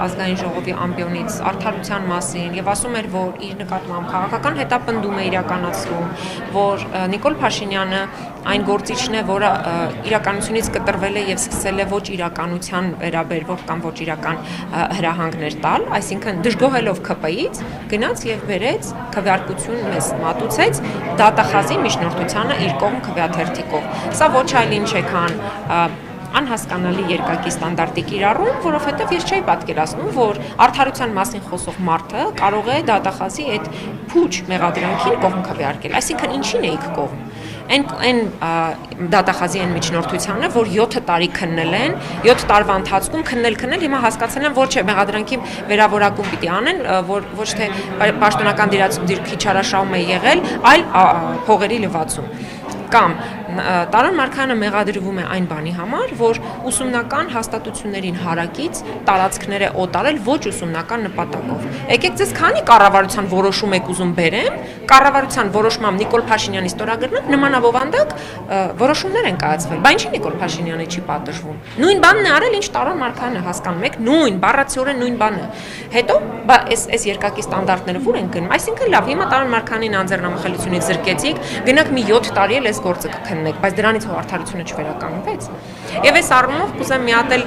ազգային ժողովի ամբիոնից արդարության մասին եւ ասում էր, որ իր նկատմամբ քաղաքական հետապնդում է իրականացնում, որ Նիկոլ Փաշինյանը այն գործիչն է, որը իրականությունից կտրվել է եւ սկսել է ոչ իրականության վերաբերվող կամ ոչ իրական հրահանգներ տալ, այսինքն դժգոհելով ԿՊ-ից գնաց եւ բերեց քվեարկություն մեզ մատուցեց դատախազի միջնորդությանը իր կողմ քվեաթերթիկով։ Սա ոչ այլ ինչ է, քան անհասկանալի երկակի ստանդարտի կիրառում, որովհետև ես չէի պատկերացնում, որ արդարության մասին խոսող մարդը կարող է դատախազի այդ փուչ մեղադրանքին կողմ քվեարկել, այսինքն ինչին էիք կողմ։ Այն դատախազի այն միջնորդությանը, որ 7 տարի քննել են, 7 տարվա ընթացքում քննել, հիմա հասկացել են, որ չէ, մեղադրանքի վերավորակում պիտի անեն, որ ոչ թե պաշտոնական դիրքի չարաշահում է եղել, այլ փողերի լվացում։ Կամ Տարոն Մարգարյանը մեղադրվում է այն բանի համար, որ ուսումնական հաստատություններին հարակից տարածքներ է օտարել ոչ ուսումնական նպատակով։ Եկեք ձեզ քանի կառավարության որոշում եք ուզում բերեմ, կառավարության որոշմամբ Նիկոլ Փաշինյանի ստորագրման նմանավովանդակ որոշումներ են կայացվել։ Բայց ինչի Նիկոլ Փաշինյանը չի պատժվում։ Նույն բանն է արել, ինչ Տարոն Մարգարյանը, հասկանում եք, նույն բառացիորեն նույն բանը։ Հետո այս երկակի ստանդարտները ո՞ւր են գնում։ Այսինքն լավ, հիմա Տարոն Մարգարյանին անձեռնամխելությունից զրկեցիք, գնաք մի 7 տարի էլ այս գործը կքննեք, բայց դրանից հո արդարությունը չվերականգնվեց։ Եվ այս առումով կուզեմ մի հատ էլ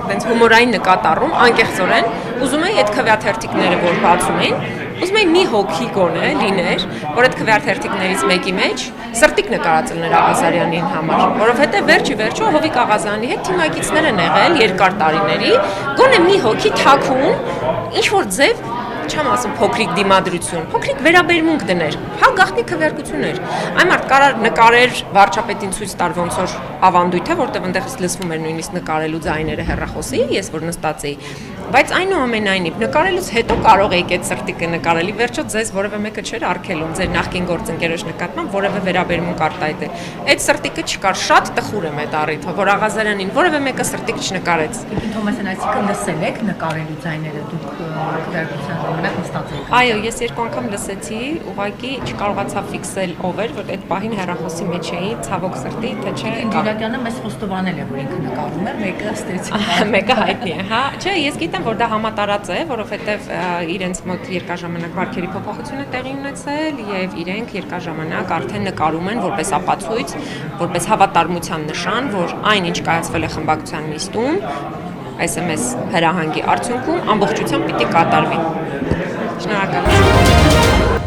տենց հումորային նկատառում, անկեղծորեն, ուզում եի այդ քվեաթերթիկները, որ բացում են, ուզում եի մի հոգի գոնե լիներ, որ այդ քվեաթերթիկներից մեկի մեջ սրտիկ նկարածել նրա Ղազարյանին համար, որովհետև վերջի վերջո Հովիկ Աղազարյանի հետ թիմակիցներ են եղել երկար տարիների, գոնե մի հոգի թաքուն, ինչ որ ձև չեմ ասում փոքրիկ դիմադրություն, փոքրիկ վերաբերմունք դներ, հա գաղտնի քվեարկություն էր։ Այն մարդ կարար նկարեր վարչապետին ցույց տար ոնց որ ավանդույթ է, որտեղ այնտեղից լսվում էր նույնիսկ նկարելու ձայները հեռախոսի, ես որ նստած էի, բայց այնուամենայնիվ նկարելուց հետո կարող եք այդ սրտիկը նկարել, ի վերջո ձեզ որևէ մեկը չէր արգելում ձեր նախկին գործընկերոջ նկատմամբ որևէ վերաբերմունք արտահայտել։ Այդ սրտիկը չկար, շատ տխուր եմ այդ առիթով, որ Աղազարյանին որևէ մեկը սրտիկ չնկարեց։ Թոմասյան, այսինքն լսել եք նկարելու ձայները դուք քվեարկության ժամանակ նստած եք։ Այո, ես 2 անգամ լսեցի, ուղղակի չկարողացա ֆիքսել ով էր, որ այդ պահին հեռախոսի մեջ էի, ցավոք սրտի, թե չէ։ Ինդիրակյանը մեզ խոստովանել է, որ ինքը նկարում է, մեկը ստեցի։ Մեկը հայտնի է, հա։ Չէ, ես գիտեմ, որ դա համատարած է, որովհետև իրենց մոտ երկար ժամանակ վարքերի փոփոխություն է տեղի ունեցել եւ իրենք երկար ժամանակ արդեն նկարում են որպես ապացույց, որպես հավատարմության նշան, որ այն ինչ կայացվել է խմբակցության նիստում, SMS հրահանգի արդյունքում ամբողջությամբ պիտի կատարվի։ Շնորհակալ եմ։